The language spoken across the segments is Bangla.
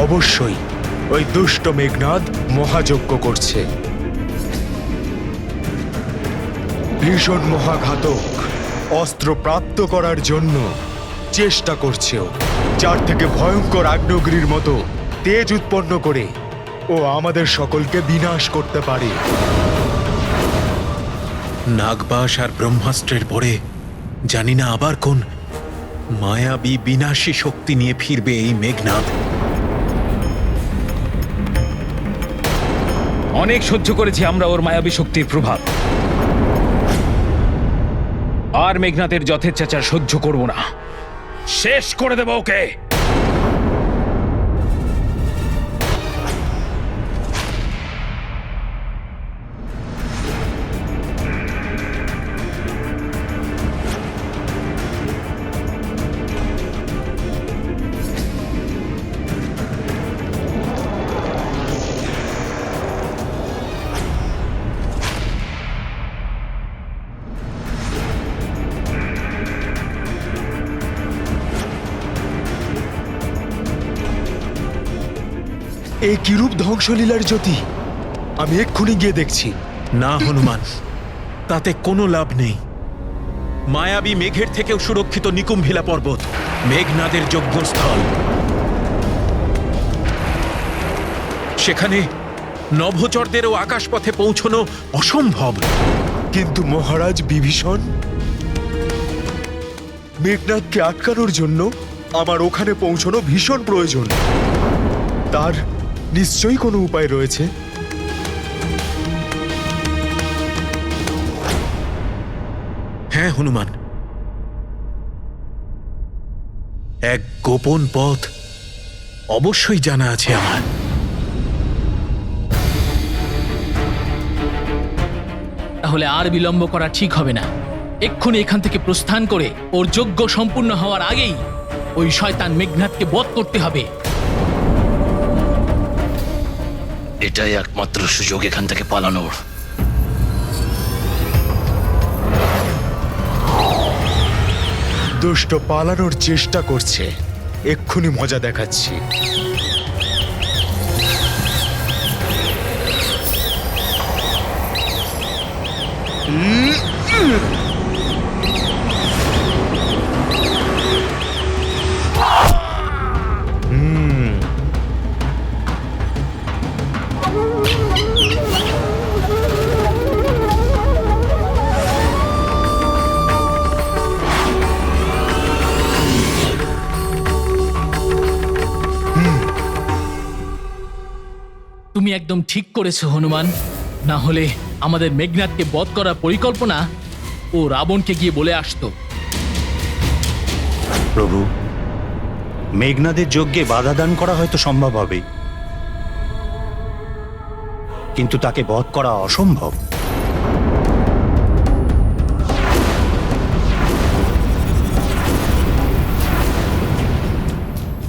অবশ্যই ওই দুষ্ট মেঘনাদ মহাযজ্ঞ করছে। ভীষণ মহাঘাতক অস্ত্র প্রাপ্ত করার জন্য চেষ্টা করছে ও, যার থেকে ভয়ঙ্কর আগ্নেয়গিরির মতো তেজ উৎপন্ন করে ও আমাদের সকলকে বিনাশ করতে পারে। নাগবাস আর ব্রহ্মাস্ত্রের পরে জানি না আবার কোন মায়াবী বিনাশী শক্তি নিয়ে ফিরবে এই মেঘনাদ। অনেক সহ্য করেছি আমরা ওর মায়াবী শক্তির প্রভাব, আর মেঘনাদের যথেচ্ছাচার সহ্য করব না। শেষ করে দেব ওকে। এই কিরূপ ধ্বংসলীলার জ্যোতি, আমি এক্ষুনি গিয়ে দেখছি। না হনুমান, তাতে কোনো লাভ নেই। মায়াবী মেঘের থেকেও সুরক্ষিত নিকুম্ভিলা পর্বত মেঘনাদের যজ্ঞস্থল। সেখানে নভোচরদেরও আকাশপথে পৌঁছনো অসম্ভব। কিন্তু মহারাজ বিভীষণ, মেঘনাদকে আটকানোর জন্য আমার ওখানে পৌঁছানো ভীষণ প্রয়োজন। তার নিশ্চয়ই কোনো উপায় রয়েছে। হ্যাঁ হনুমান, এক গোপন পথ অবশ্যই জানা আছে আমার। তাহলে আর বিলম্ব করা ঠিক হবে না। এক্ষুনি এখান থেকে প্রস্থান করে ওর যজ্ঞ সম্পূর্ণ হওয়ার আগেই ওই শয়তান মেঘনাদকে বধ করতে হবে। এটাই একমাত্র সুযোগ এখান থেকে পালানোর। দুষ্ট পালানোর চেষ্টা করছে, এক্ষুনি মজা দেখাচ্ছি। তুমি একদম ঠিক করেছো হনুমান। না হলে আমাদের মেঘনাদকে বধ করার পরিকল্পনা ও রাবণকে গিয়ে বলে আসতো। প্রভু, মেঘনাদের যজ্ঞে বাধা দান করা হয়তো সম্ভব হবে, কিন্তু তাকে বধ করা অসম্ভব।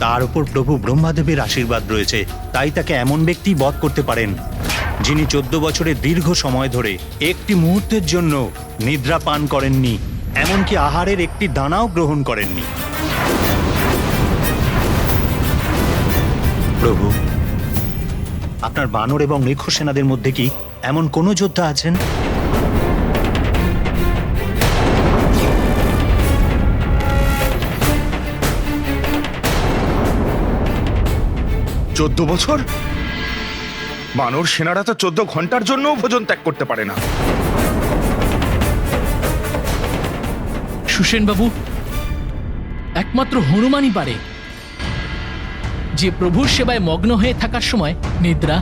তার উপর প্রভু ব্রহ্মাদেবের আশীর্বাদ রয়েছে, তাই তাকে এমন ব্যক্তি বধ করতে পারেন যিনি 14 বছরের দীর্ঘ সময় ধরে একটি মুহূর্তের জন্য নিদ্রা পান করেননি, এমনকি আহারের একটি দানাও গ্রহণ করেননি। প্রভু, আপনার বানর এবং রেখ সেনাদের মধ্যে কি এমন কোনো যোদ্ধা আছেন? চোদ্দ বছর? বানর সেনারা তো 14 ঘন্টার জন্যও ভোজন ত্যাগ করতে পারে না। সুসেন বাবু, একমাত্র হনুমানই পারে, যে প্রভুর সেবায় মগ্ন হয়ে থাকার সময় নিদ্রা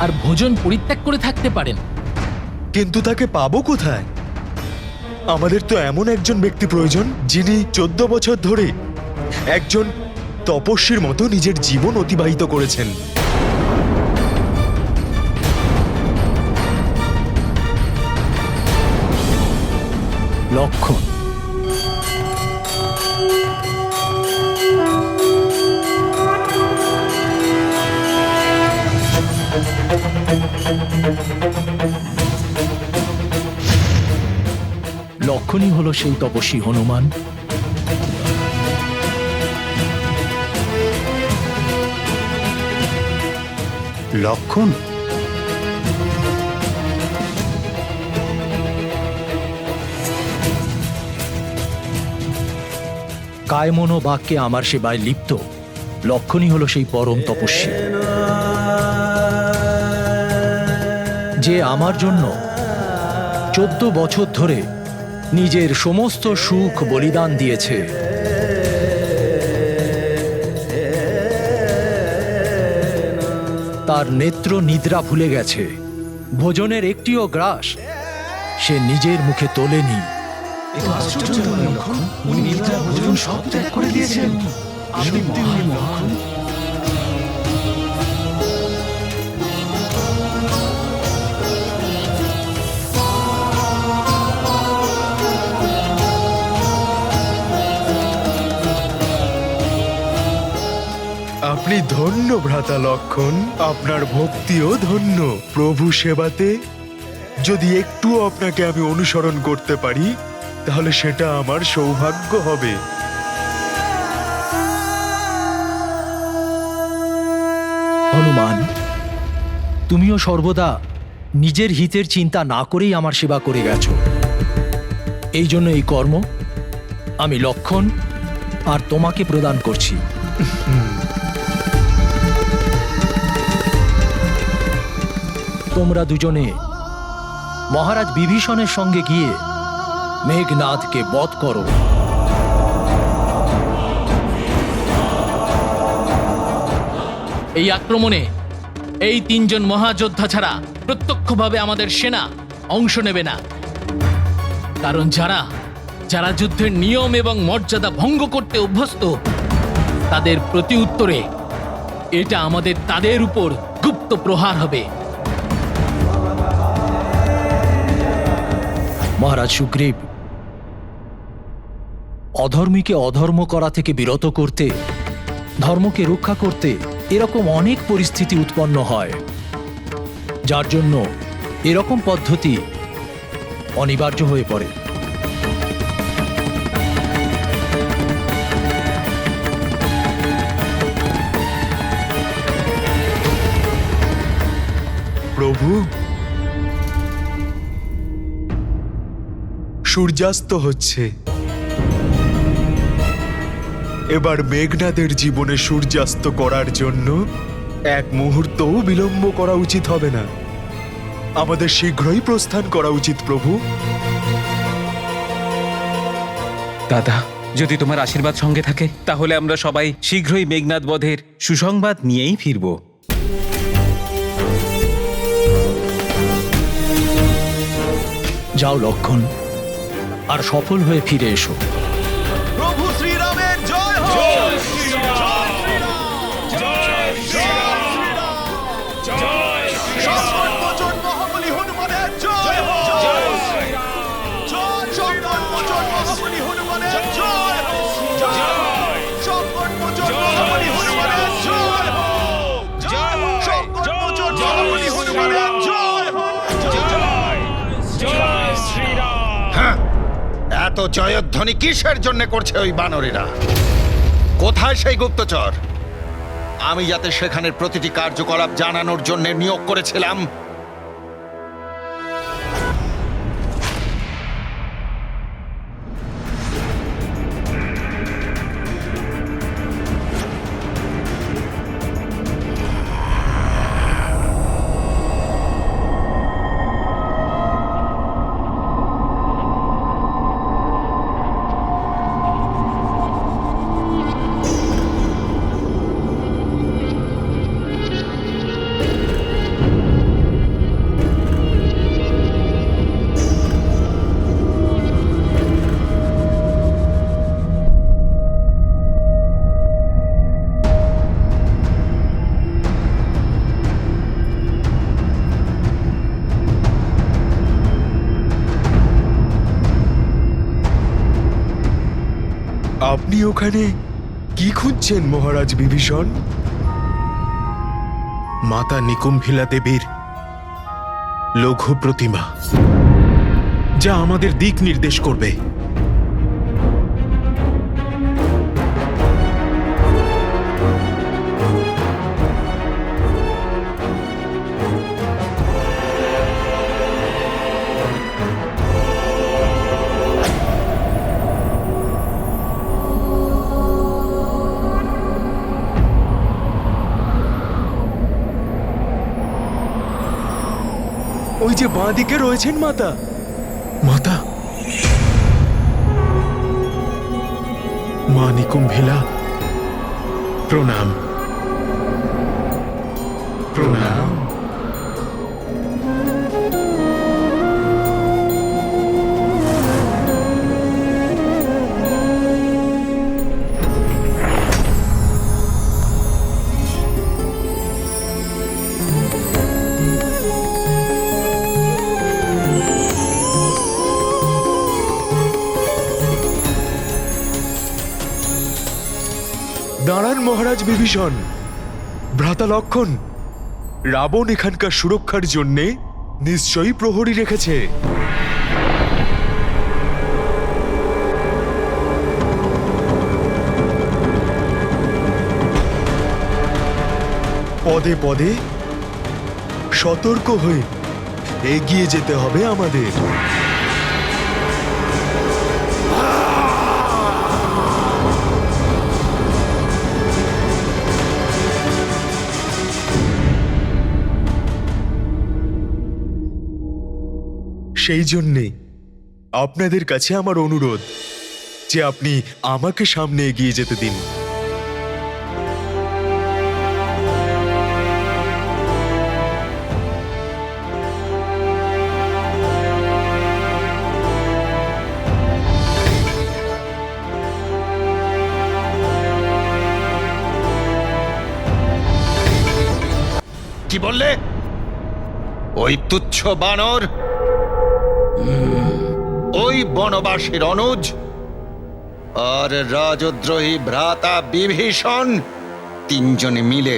আর ভোজন পরিত্যাগ করে থাকতে পারেন। কিন্তু তাকে পাবো কোথায়? আমাদের তো এমন একজন ব্যক্তি প্রয়োজন যিনি 14 বছর ধরে একজন তপস্বীর মতো নিজের জীবন অতিবাহিত করেছেন। লক্ষণ। লক্ষণই হলো সেই তপস্বী হনুমান। লক্ষণ? কায়মন বাক্যে আমার সেবায় লিপ্ত লক্ষণই হলো সেই পরম তপস্বী, যে আমার জন্য 14 বছর ধরে নিজের সমস্ত সুখ বলিদান দিয়েছে। তার নেত্র নিদ্রা ভুলে গেছে, ভোজনের একটিও গ্রাস সে নিজের মুখে তোলেনি। আপনি ধন্য ভ্রাতা লক্ষণ, আপনার ভক্তিও ধন্য। প্রভু সেবাতে যদি একটুও আপনাকে আমি অনুসরণ করতে পারি তাহলে সেটা আমার সৌভাগ্য হবে। হনুমান, তুমিও সর্বদা নিজের হিতের চিন্তা না করেই আমার সেবা করে গেছ। এই জন্য এই কর্ম আমি লক্ষণ আর তোমাকে প্রদান করছি। তোমরা দুজনে মহারাজ বিভীষণের সঙ্গে গিয়ে মেঘনাদকে বধ করো। এই আক্রমণে এই 3 জন মহাযোদ্ধা ছাড়া প্রত্যক্ষভাবে আমাদের সেনা অংশ নেবে না, কারণ যারা যারা যুদ্ধের নিয়ম এবং মর্যাদা ভঙ্গ করতে অভ্যস্ত, তাদের প্রতি উত্তরে এটা আমাদের তাদের উপর গুপ্ত প্রহার হবে। মহারাজ সুগ্রীব, অধর্মীকে অধর্ম করা থেকে বিরত করতে, ধর্মকে রক্ষা করতে এরকম অনেক পরিস্থিতি উৎপন্ন হয়, যার জন্য এরকম পদ্ধতি অনিবার্য হয়ে পড়ে। প্রভু, সূর্যাস্ত হচ্ছে। এবার মেঘনাদের জীবনে সূর্যাস্ত করার জন্য এক মুহূর্তও বিলম্ব করা উচিত হবে না। আমাদের শীঘ্রই প্রস্থান করা উচিত প্রভু। দাদা, যদি তোমার আশীর্বাদ সঙ্গে থাকে তাহলে আমরা সবাই শীঘ্রই মেঘনাদ বধের সুসংবাদ নিয়েই ফিরব। যাও লক্ষণ, আর সফল হয়ে ফিরে এসো। প্রভু শ্রীরামের জয় হোক। সংকটমোচন মহাবলী হনুমানের জয় হোক। সংকটমোচন মহাবলী হনুমানের জয় হোক। সংকটমোচন মহাবলী হনুমানের জয় হোক। সংকটমোচন মহাবলী হনুমানের জয় হোক। এত জয়ধ্বনি কিসের জন্য করছে ওই বানরেরা? কোথায় সেই গুপ্তচর? আমি যাতে সেখানের প্রতিটি কার্যকলাপ জানানোর জন্য নিয়োগ করেছিলাম। আপনি ওখানে কি খুঁজছেন মহারাজ বিভীষণ? মাতা নিকুম্ভিলা দেবীর লঘু প্রতিমা, যা আমাদের দিক নির্দেশ করবে। ওই যে বাঁ দিকে রয়েছেন মাতা। মাতা, মা নিকুম্ভিলা, প্রণাম প্রণাম। দাঁড়ান মহারাজ বিভীষণ, ভ্রাতা লক্ষণ। রাবণ এখানকার সুরক্ষার জন্যে নিশ্চয়ই প্রহরী রেখেছে। পদে পদে সতর্ক হয়ে এগিয়ে যেতে হবে আমাদের। সেই জন্যে আপনাদের কাছে আমার অনুরোধ যে আপনি আমাকে সামনে এগিয়ে যেতে দিন। কি বললে? ওই তুচ্ছ বানর, ওই বনবাসীর অনুজ আর রাজদ্রোহী ভ্রাতা বিভীষণ তিনজনে মিলে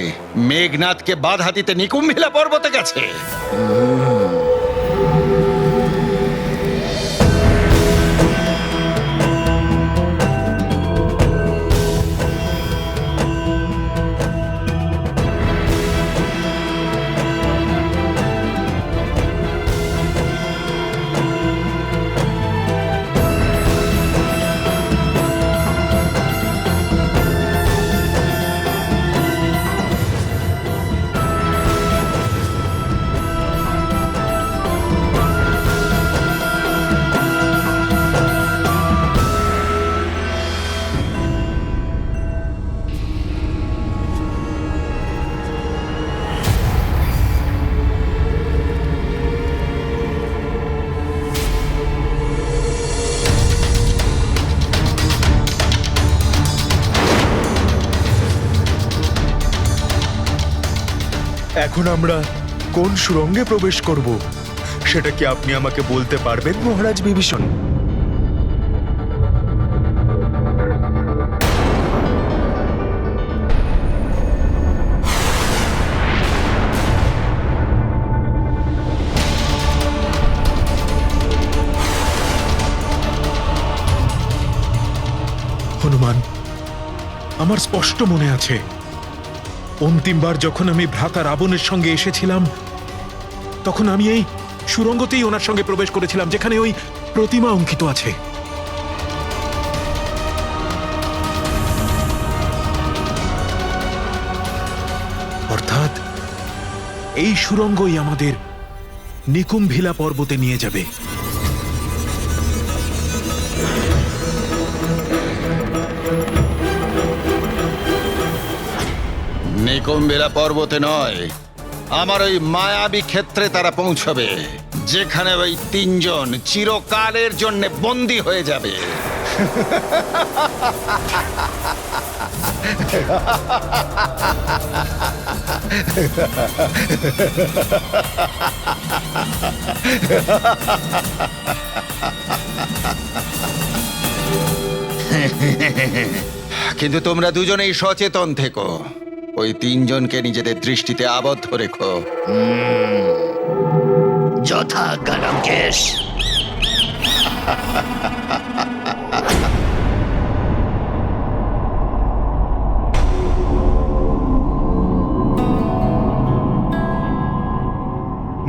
মেঘনাদকে বাধা দিতে নিকুম্ভিলা পর্বতে গেছে। এখন আমরা কোন সুড়ঙ্গে প্রবেশ করব সেটা কি আপনি আমাকে বলতে পারবেন মহারাজ বিভীষণ? হনুমান, আমার স্পষ্ট মনে আছে অন্তিমবার যখন আমি ভ্রাতা রাবণের সঙ্গে এসেছিলাম তখন আমি এই সুড়ঙ্গতেই ওনার সঙ্গে প্রবেশ করেছিলাম যেখানে ওই প্রতিমা অঙ্কিত আছে। অর্থাৎ এই সুড়ঙ্গই আমাদের নিকুম্ভিলা পর্বতে নিয়ে যাবে। নিকুম্ভিলা পর্বতে নয়, আমার ওই মায়াবী ক্ষেত্রে তারা পৌঁছবে, যেখানে ওই তিনজন চিরকালের জন্য বন্দী হয়ে যাবে। কিন্তু তোমরা দুজনেই সচেতন থেকো, ওই তিনজনকে নিজেদের দৃষ্টিতে আবদ্ধ রেখো। যথাজ্ঞা লঙ্কেশ।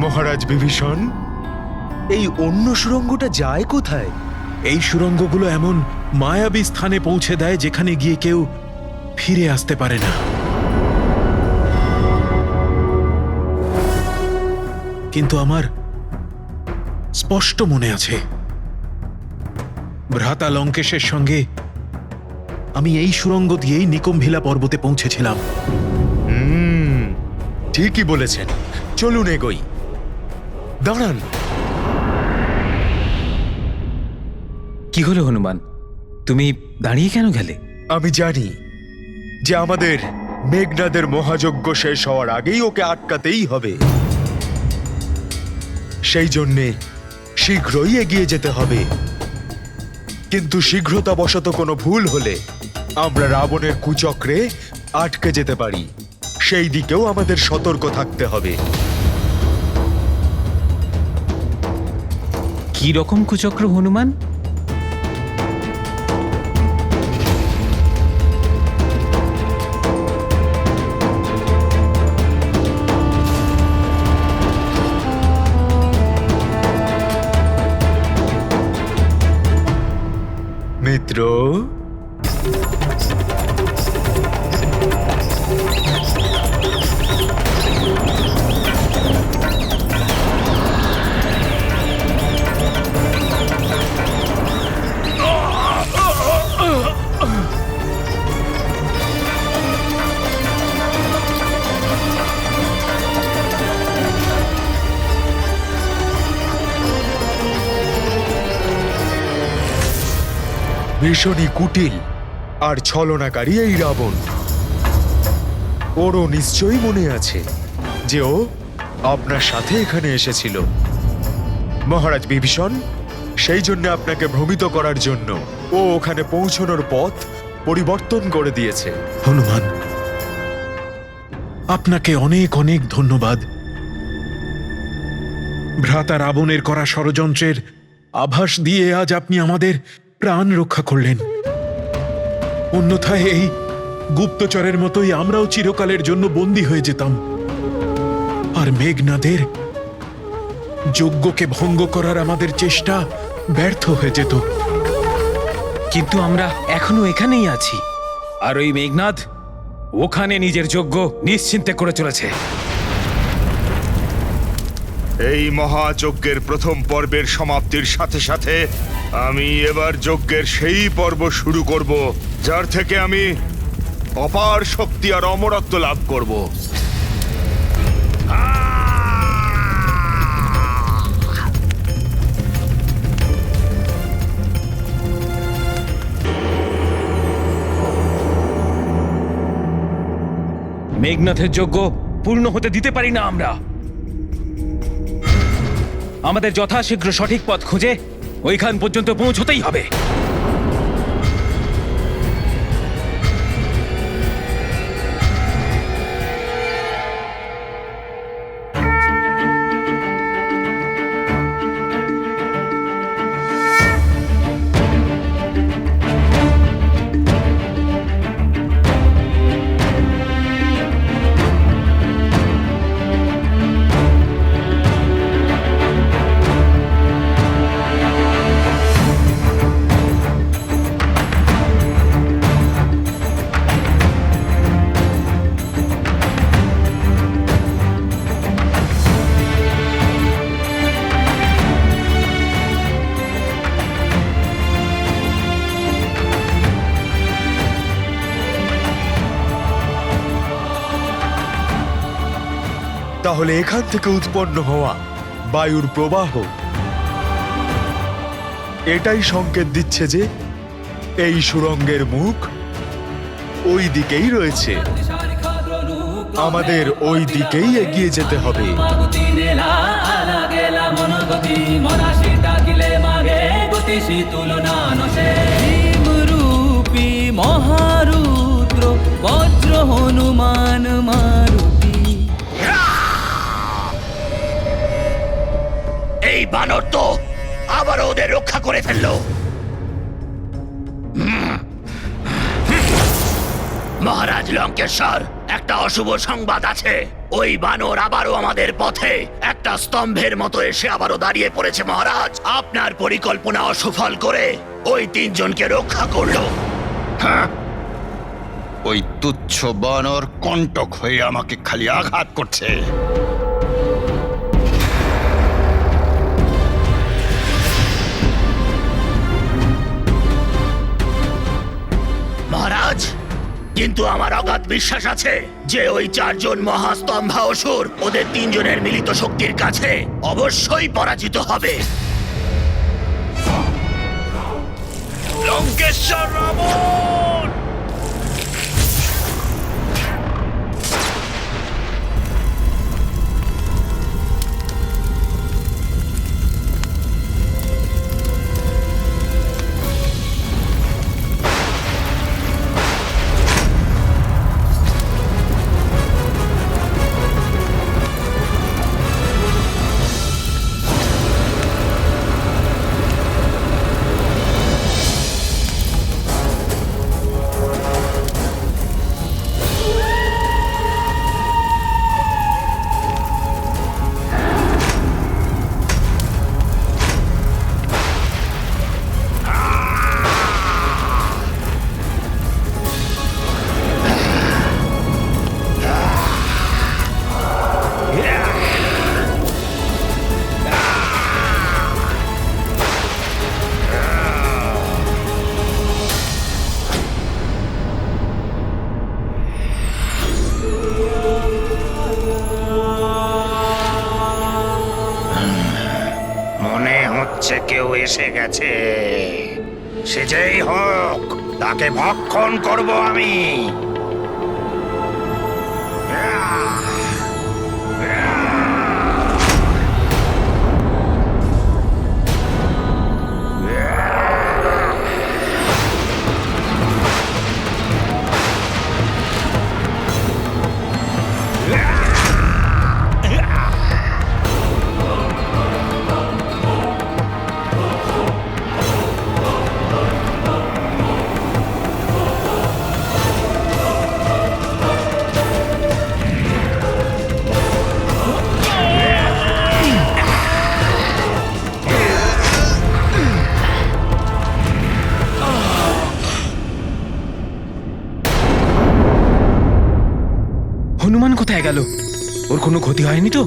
মহারাজ বিভীষণ, এই অন্য সুড়ঙ্গটা যায় কোথায়? এই সুড়ঙ্গগুলো এমন মায়াবী স্থানে পৌঁছে দেয় যেখানে গিয়ে কেউ ফিরে আসতে পারে না। কিন্তু আমার স্পষ্ট মনে আছে ভ্রাতা লঙ্কেশের সঙ্গে আমি এই সুড়ঙ্গ দিয়েই নিকম্ভিলা পর্বতে পৌঁছেছিলাম। ঠিকই বলেছেন, চলুন এগোই। দাঁড়ান, কি হলো হনুমান, তুমি দাঁড়িয়ে কেন গেলে? আমি জানি যে আমাদের মেঘনাদের মহাযজ্ঞ শেষ হওয়ার আগেই ওকে আটকাতেই হবে। সেই জন্যে শীঘ্রই এগিয়ে যেতে হবে। কিন্তু শীঘ্রতাবশত কোনো ভুল হলে আমরা রাবণের কুচক্রে আটকে যেতে পারি। সেই দিকেও আমাদের সতর্ক থাকতে হবে। কি রকম কুচক্র হনুমান? মিত্র, ভীষণই কুটিল আর ছলনাকারী এই রাবণ। ওরও নিশ্চয়ই মনে আছে যে ও আপনার সাথে এখানে এসেছিল। মহারাজ বিভীষণ সেই জন্য আপনাকে ভ্রমিত করার জন্য ও ওখানে পৌঁছানোর পথ পরিবর্তন করে দিয়েছে। হনুমান, আপনাকে অনেক অনেক ধন্যবাদ। ভ্রাতা রাবণের করা ষড়যন্ত্রের আভাস দিয়ে আজ আপনি আমাদের প্রাণ রক্ষা করলেন। অন্যথায় এই গুপ্তচরের মতোই আমরাও চিরকালের জন্য বন্দী হয়ে যেতাম, আর মেঘনাদের যজ্ঞকে ভঙ্গ করার আমাদের চেষ্টা ব্যর্থ হয়ে যেত। কিন্তু আমরা এখনো এখানেই আছি, আর ওই মেঘনাদ ওখানে নিজের যজ্ঞ নিশ্চিন্তে করে চলেছে। এই মহাযজ্ঞের প্রথম পর্বের সমাপ্তির সাথে সাথে আমি এবার যজ্ঞের সেই পর্ব শুরু করব, যার থেকে আমি অপার শক্তি আর অমরত্ব লাভ করব। মেঘনাথের যজ্ঞ পূর্ণ হতে দিতে পারি না আমরা। আমাদের যথাশীঘ্র সঠিক পথ খুঁজে ওইখান পর্যন্ত পৌঁছতেই হবে। তাহলে এখান থেকে উৎপন্ন হওয়া বায়ুর প্রবাহ এটাই সংকেত দিচ্ছে যে এই সুড়ঙ্গের মুখ ওই দিকেই রয়েছে। আমাদের ওই দিকেই এগিয়ে যেতে হবে। মহারুদ্র বজ্র হনুমান মারুতি। এই বানর তো আবার ওদের রক্ষা করে ফেললো। মহারাজ লঙ্কেশ্বর, একটা অশুভ সংবাদ আছে। ওই বানর আবারও আমাদের পথে একটা স্তম্ভের মতো এসে আবারও দাঁড়িয়ে পড়েছে। মহারাজ, আপনার পরিকল্পনা অসফল করে ওই তিনজনকে রক্ষা করলো। হ্যাঁ, ওই তুচ্ছ বানর কণ্টক হয়ে আমাকে খালি আঘাত করছে। মহারাজ, কিন্তু আমার অগাধ বিশ্বাস আছে যে ওই 4 জন মহাস্তম্ভা অসুর ওদের 3 জনের মিলিত শক্তির কাছে অবশ্যই পরাজিত হবে। লঙ্কেশ্বর রাবণ! মনে হচ্ছে কেউ এসে গেছে। সে যেই হোক, তাকে ভক্ষণ করব আমি। হনুমান কোথায় গেল? ওর কোনো ক্ষতি হয়নি তো?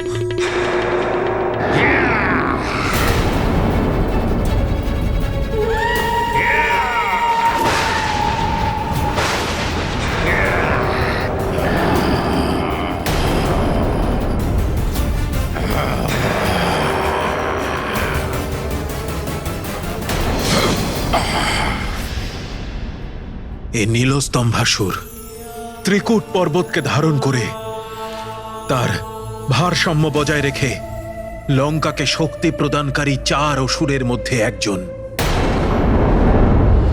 এ নীলস্তম্ভাসুর ত্রিকূট পর্বতকে ধারণ করে তার ভারসাম্য বজায় রেখে লঙ্কাকে শক্তি প্রদানকারী 4 অসুরের মধ্যে একজন।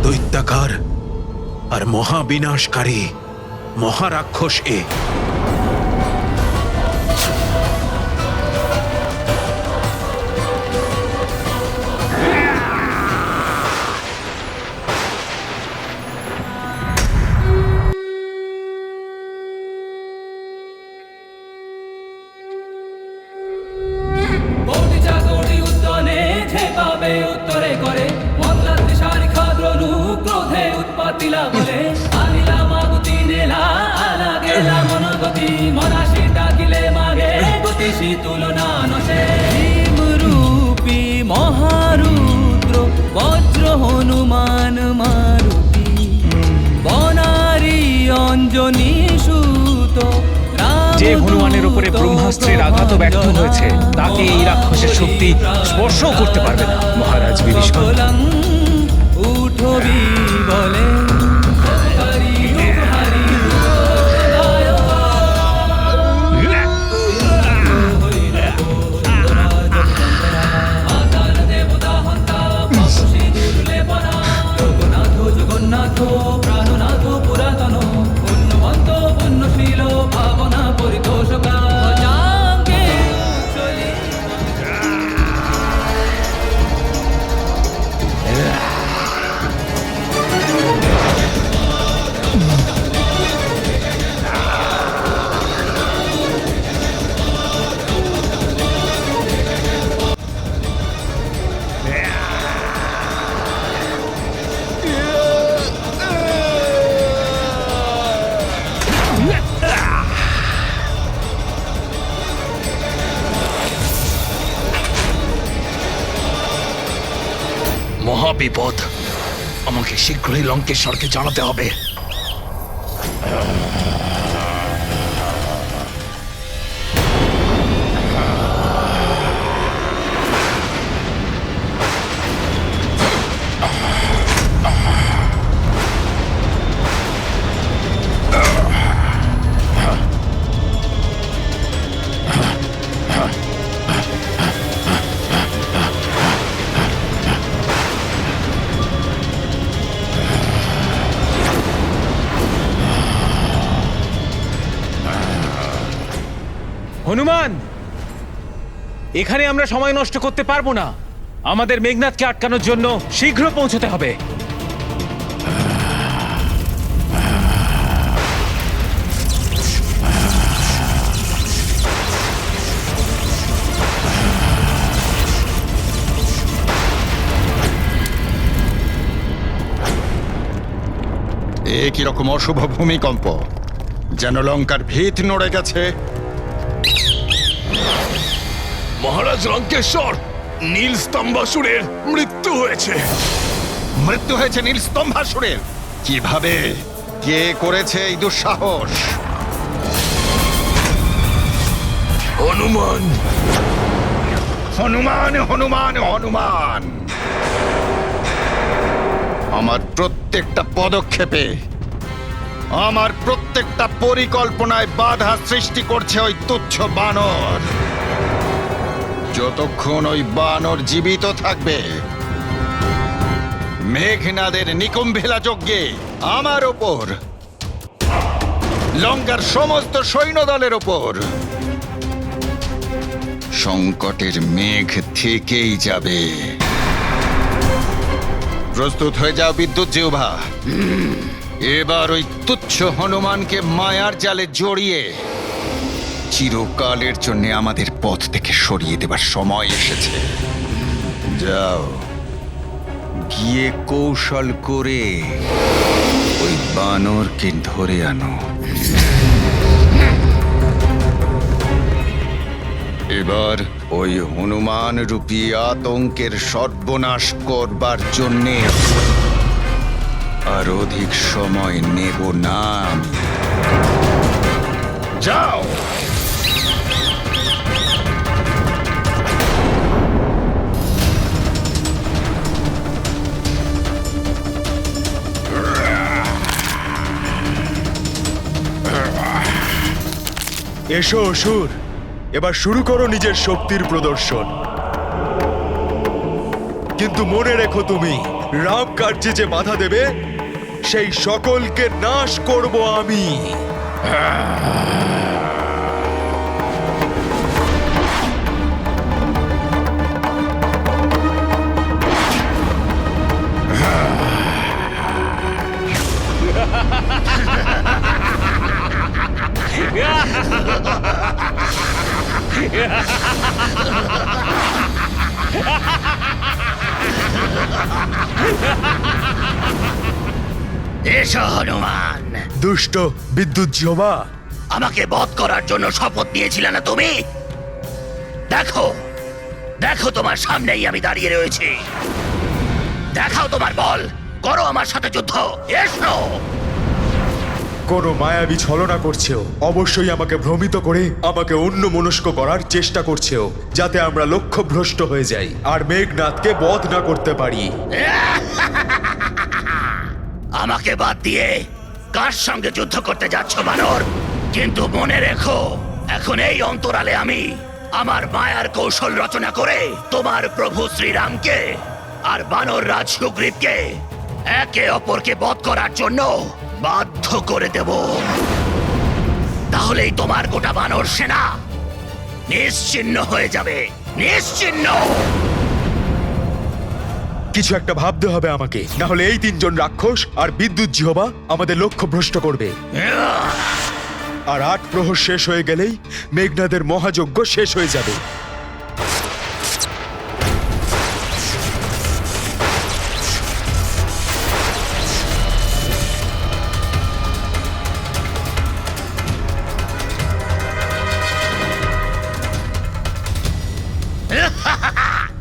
দৈত্যাকার আর মহাবিনাশকারী মহারাক্ষস এ। কোটি চাকরি উদ্যানে ঝেপাবে উত্তরে করে মন্দার দিশারি খাদ্রনু ক্রোধে উৎপাতিলা বলে আনিলা মাগুতি নেলা আলা গেলা মনগতি মনাশি ডাকিলে মাগে গতিশী তুলনা নশে রূপী মহারুদ্র বজ্র হনুমান মারুতি বনারি অঞ্জনী সুত যে হনুমানের উপরে ব্রহ্মাস্ত্রের আঘাত ব্যর্থ হয়েছে, তাকে এই রাক্ষসের শক্তি স্পর্শও করতে পারবে না। মহারাজ বিভীষণ, উঠবি বলে জগন্নাথ প্রাণনাথ পুরাতন পুণ্যবন্ত পুণ্যশীল ভাবনা পরিতোষকা জাঙ্গে চলি মহাবিপদ। আমাকে শীঘ্রই লঙ্কেশ্বরকে জানাতে হবে। হনুমান, এখানে আমরা সময় নষ্ট করতে পারবো না। আমাদের মেঘনাদকে আটকানোর জন্য শীঘ্র পৌঁছতে হবে। এ কিরকম অশুভ ভূমিকম্প, যেন লঙ্কার ভিত নড়ে গেছে। মহারাজ লঙ্কেশ্বর, নীল স্তম্ভাসুরের মৃত্যু হয়েছে। মৃত্যু হয়েছে নীল স্তম্ভাসুরের? কিভাবে? কে করেছে এই দুঃসাহস? হনুমান। হনুমান, হনুমান, হনুমান! আমার প্রত্যেকটা পদক্ষেপে, আমার প্রত্যেকটা পরিকল্পনায় বাধা সৃষ্টি করছে ওই তুচ্ছ বানর। যতক্ষণ ওই বানর জীবিত থাকবে, মেঘনাদের নিকুম্ভেলা যজ্ঞে আমার ওপর, লঙ্কার সমস্ত সৈন্যদলের ওপর সংকটের মেঘ থেকেই যাবে। প্রস্তুত হয়ে যাও বিদ্যুৎ জিহ্বা। এবার ওই তুচ্ছ হনুমানকে মায়ার জালে জড়িয়ে চিরকালের জন্য আমাদের পথ থেকে সরিয়ে দেবার সময় এসেছে। যাও, গিয়ে কৌশল করে ওই বানরকে ধরে আনো। এবার ওই হনুমান রূপী আতঙ্কের সর্বনাশ করবার জন্যে আর অধিক সময় নেব না আমি। যাও। এসো অসুর, এবার শুরু করো নিজের শক্তির প্রদর্শন। কিন্তু মনে রেখো, তুমি রাম কার্যে যে বাধা দেবে সেই সকলকে নাশ করব আমি। এসো হনুমান। দুষ্ট বিদ্যুৎ জিহ্বা, আমাকে বধ করার জন্য শপথ নিয়েছিলে না তুমি? দেখো, দেখো তোমার সামনেই আমি দাঁড়িয়ে রয়েছি। দেখাও তোমার বল, করো আমার সাথে যুদ্ধ। এসো। কোনো মায়াবী ছলনা করছেও, অবশ্যই আমাকে ভ্রমিত করে আমাকে অন্য মনস্ক করার চেষ্টা করছেও, যাতে আমরা লক্ষ্যভ্রষ্ট হয়ে যাই আর মেঘনাদকে বধ না করতে পারি। আমাকে বাদ দিয়ে কার সঙ্গে যুদ্ধ করতে যাচ্ছ বানর? কিন্তু মনে রেখো, এখন এই অন্তরালে আমি আমার মায়ার কৌশল রচনা করে তোমার প্রভু শ্রীরামকে আর বানর রাজ সুগ্রীবকে একে অপরকে বধ করার জন্য বাধ্য করে দেব। তাহলেই তোমার গোটা বানর সেনা নিশ্চিহ্ন হয়ে যাবে, নিশ্চিহ্ন। কিছু একটা ভাবতে হবে আমাকে, না হলে এই তিনজন রাক্ষস আর বিদ্যুৎ জিহ্বা আমাদের লক্ষ্য ভ্রষ্ট করবে। আর ৮ প্রহর শেষ হয়ে গেলেই মেঘনাদের মহাযজ্ঞ শেষ হয়ে যাবে।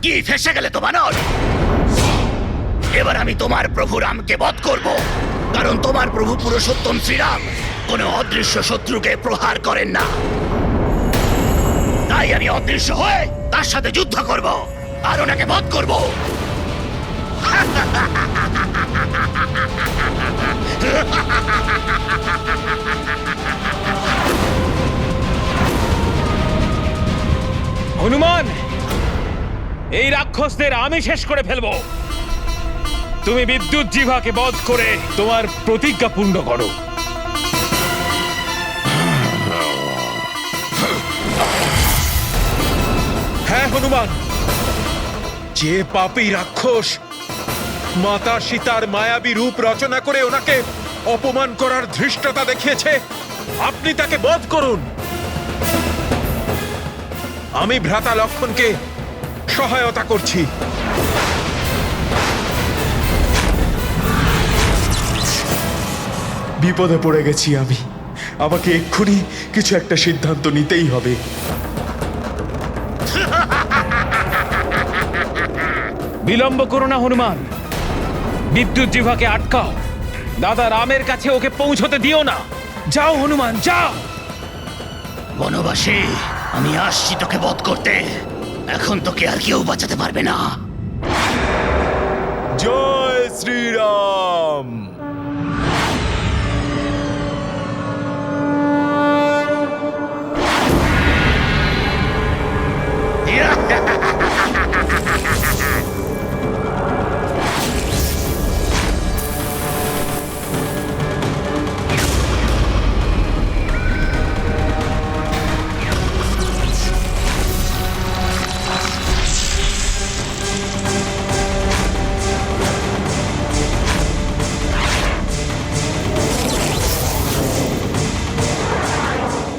কি ফেসে গেলে তো বানর? এবার আমি তোমার প্রভু রামকে বধ করব, কারণ তোমার প্রভু পুরুষোত্তম শ্রীরাম কোনো অদৃশ্য শত্রুকে প্রহার করেন না। তাই আমি অদৃশ্য হয়ে তার সাথে যুদ্ধ করব আর ওনাকে বধ করব। হনুমান, এই রাক্ষসদের আমি শেষ করে ফেলবো। তুমি বিদ্যুৎ জিভাকে বধ করে তোমার প্রতিজ্ঞা পূর্ণ করো। হ্যাঁ হনুমান, যে পাপী রাক্ষস মাতা সীতার মায়াবী রূপ রচনা করে ওনাকে অপমান করার ধৃষ্টতা দেখিয়েছে, আপনি তাকে বধ করুন। আমি ভ্রাতা লক্ষণকে সহায়তা করছি। বিপদে পড়ে গেছি আমি। আমাকে এক্ষুনি কিছু একটা সিদ্ধান্ত নিতেই হবে। বিলম্ব করো না হনুমান, বিদ্যুৎ জিভাকে আটকাও। দাদা রামের কাছে ওকে পৌঁছতে দিও না। যাও হনুমান, যাও। বনবাসী, আমি আসছি তোকে বধ করতে। এখন তোকে আর কেউ বাঁচাতে পারবে না। জয় শ্রীরাম।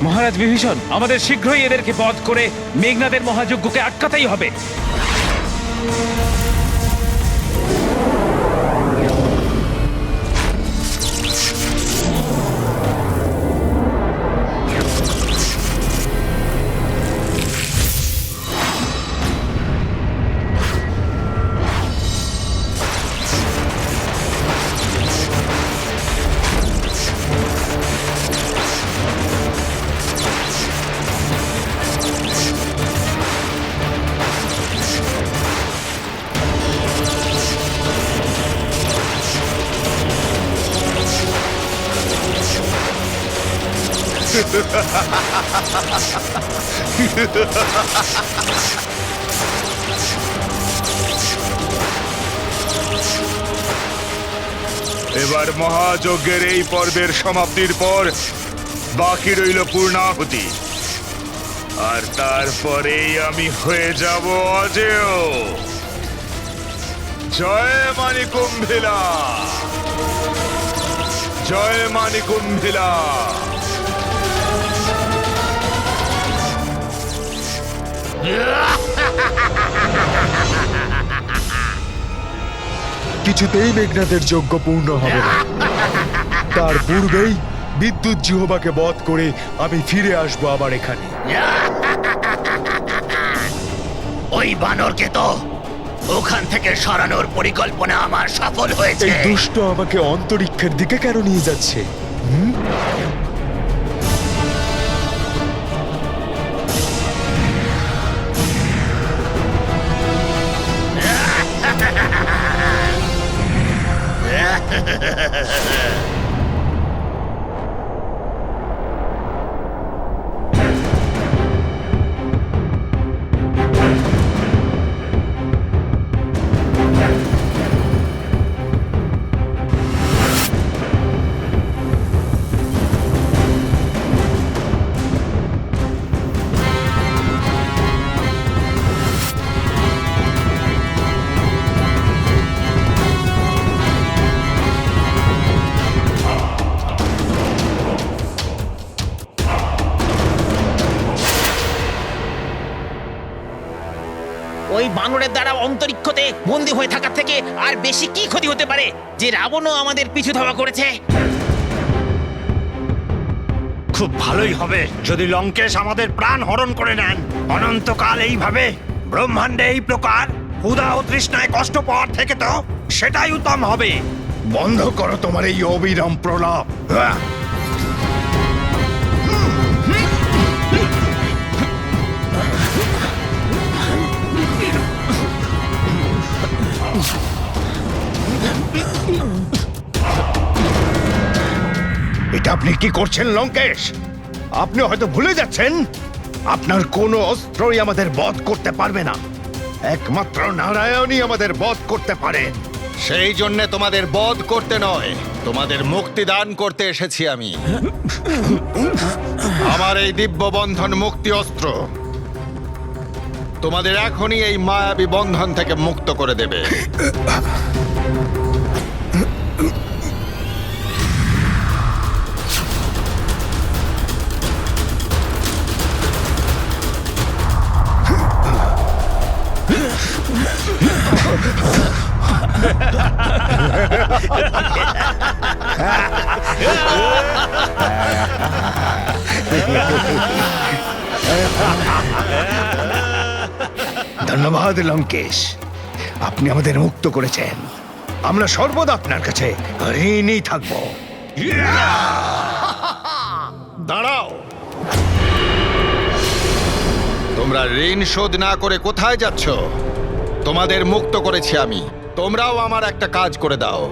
মহারাজ বিভীষণ, আমাদের শীঘ্রই এদেরকে বধ করে মেঘনাদের মহাযজ্ঞকে আটকাতেই হবে। এবার মহাযজ্ঞের এই পর্বের সমাপ্তির পর বাকি রইল পূর্ণাহুতি, আর তারপরেই আমি হয়ে যাব অজেয়। জয় মানিকুম্ভিলা, জয় মানিকুম্ভিলা। কিছুতেই মেঘনাদের যজ্ঞ পূর্ণ হবে না। তার পূর্বেই বিদ্যুৎ জিহ্বাকে বধ করে আমি ফিরে আসবো আবার এখানে। ওই বানরকে তো ওখান থেকে সরানোর পরিকল্পনা আমার সফল হয়েছে। এই দুষ্ট আমাকে অন্তরিক্ষের দিকে কেন নিয়ে যাচ্ছে? ওই বানরের দ্বারা অন্তরিক্ষতে বন্দী হয়ে থাকার থেকে আর বেশি কি ক্ষতি হতে পারে যে রাবণও আমাদের পিছু ধাওয়া করেছে? খুব ভালোই হবে যদি লঙ্কেশ আমাদের প্রাণ হরণ করে নেন। অনন্তকাল এইভাবে ব্রহ্মাণ্ডে এই প্রকার ক্ষুধা ও তৃষ্ণায় কষ্ট পাওয়ার থেকে তো সেটাই উত্তম হবে। বন্ধ করো তোমার এই অবিরাম প্রলাপ। এটা আপনি কি করছেন লঙ্কেশ? আপনি হয়তো ভুলে যাচ্ছেন আপনার কোনো অস্ত্রই আমাদের বধ করতে পারবে না। একমাত্র নারায়ণই আমাদের বধ করতে পারেন। সেই জন্য তোমাদের বধ করতে নয়, তোমাদের মুক্তি দান করতে এসেছি আমি। আমার এই দিব্য বন্ধন মুক্তি অস্ত্র তোমাদের এখনই এই মায়াবী বন্ধন থেকে মুক্ত করে দেবে। ধন্যবাদ লঙ্কেশ, আপনি আমাদের মুক্ত করেছেন। আমরা সর্বদা আপনার কাছে ঋণী থাকব। দাঁড়াও, তোমরা ঋণ শোধ না করে কোথায় যাচ্ছ? তোমাদের মুক্ত করেছি আমি, তোমরাও আমার একটা কাজ করে দাও।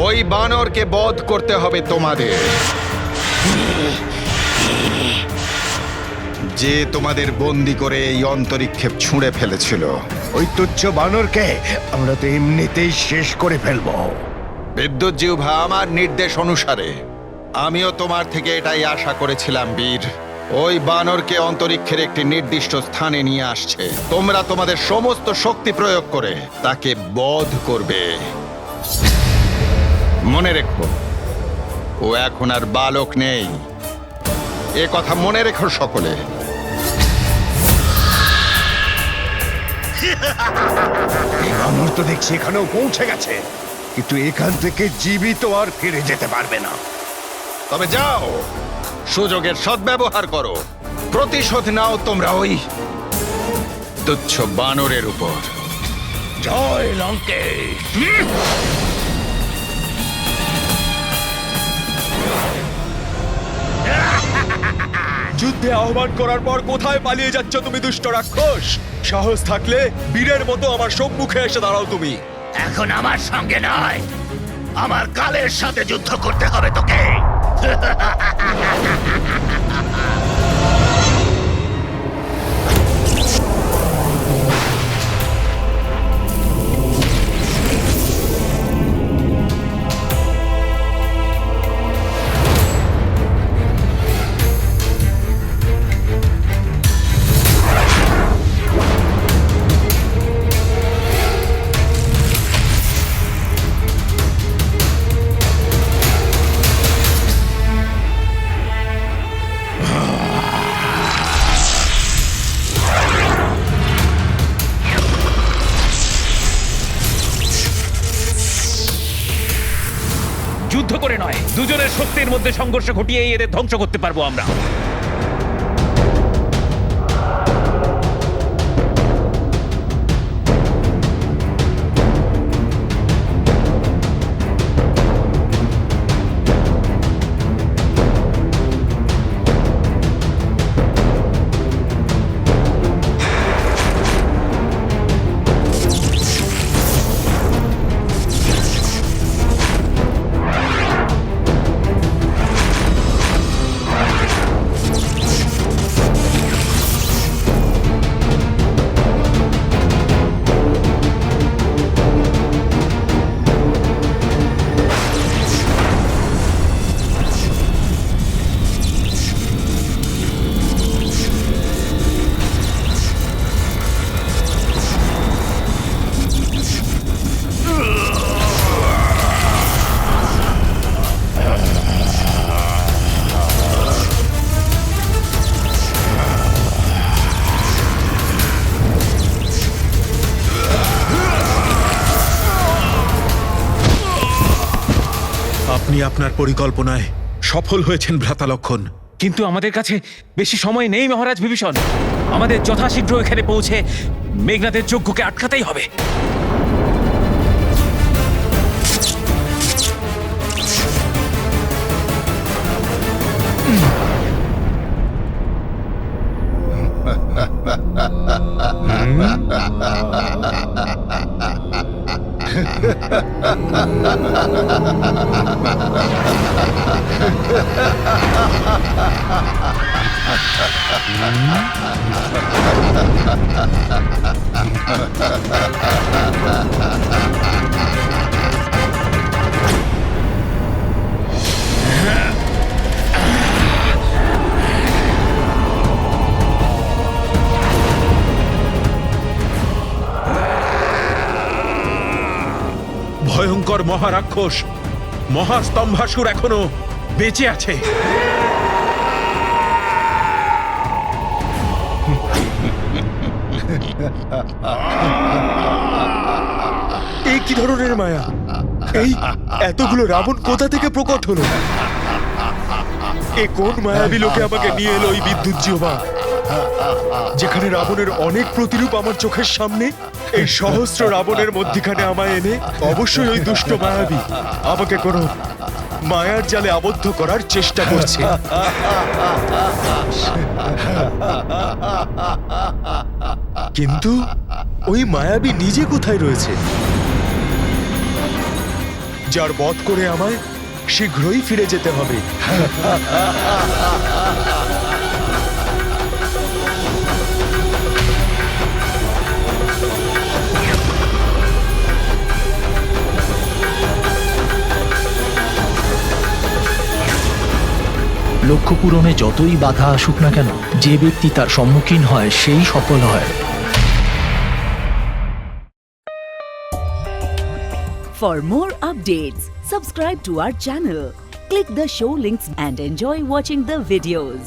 ওই বানরকে বধ করতে হবে তোমাদের, যে তোমাদের বন্দি করে এই অন্তরিক্ষে ছুঁড়ে ফেলেছিল। ওই তুচ্ছ বানরকে আমরা তো এমনিতেই শেষ করে ফেলবো। বিদ্যুৎ জিহ্বা, আমার নির্দেশ অনুসারে আমিও তোমার থেকে এটাই আশা করেছিলাম বীর। ওই বানরকে অন্তরিক্ষের একটি নির্দিষ্ট স্থানে নিয়ে আসছে। তোমরা তোমাদের সমস্ত শক্তি প্রয়োগ করে তাকে বধ করবে। মনে রেখো, ও এখন আর বালক নেই, এ কথা মনে রেখো সকলে। এই বানর তো দেখছি এখানেও পৌঁছে গেছে, কিন্তু এখান থেকে জীবিত আর ফিরে যেতে পারবে না। তবে যাও, সুযোগের সদ্ব্যবহার করো, প্রতিশোধ নাও তোমরা ওই তুচ্ছ বানরের উপর। জয় লঙ্কেশ। যুদ্ধে আহ্বান করার পর কোথায় পালিয়ে যাচ্ছ তুমি দুষ্ট রাক্ষস? সাহস থাকলে বীরের মতো আমার সম্মুখে এসে দাঁড়াও তুমি। এখন আমার সঙ্গে নয়, আমার কালের সাথে যুদ্ধ করতে হবে তোকে। যুদ্ধ করে নয়, দুজনের শক্তির মধ্যে সংঘর্ষ ঘটিয়ে এদের ধ্বংস করতে পারবো আমরা। আপনি আপনার পরিকল্পনায় সফল হয়েছেন ভ্রাতা লক্ষণ। কিন্তু আমাদের কাছে বেশি সময় নেই মহারাজ বিভীষণ। আমাদের যথাশীঘ্র এখানে পৌঁছে মেঘনাদের যজ্ঞকে আটকাতেই হবে। ভয়ঙ্কর মহারাক্ষস মহাস্তম্ভাসুর এখনো বেঁচে আছে। এই কি ধরনের মায়া? এই এতগুলো রাবণ কোথা থেকে প্রকট হলো? এ কোন মায়াবী লোকে আমাকে নিয়ে এলো ওই বিদ্যুৎ জিহ্বা, যেখানে রাবণের অনেক প্রতিরূপ আমার চোখের সামনে? এই সহস্র রাবণের মধ্যখানে আমায় এনে অবশ্যই ওই দুষ্ট মায়াবী আমাকে কোনো মায়ার জালে আবদ্ধ করার চেষ্টা করছে। কিন্তু ওই মায়াবী নিজে কোথায় রয়েছে, যার বধ করে আমায় শীঘ্রই ফিরে যেতে হবে? লক্ষ্য পূরণে যতই বাধা আসুক না কেন, যে ব্যক্তি তার সম্মুখীন হয় সেই সফল হয়। For more updates, subscribe to our channel, click the show links and enjoy watching the videos.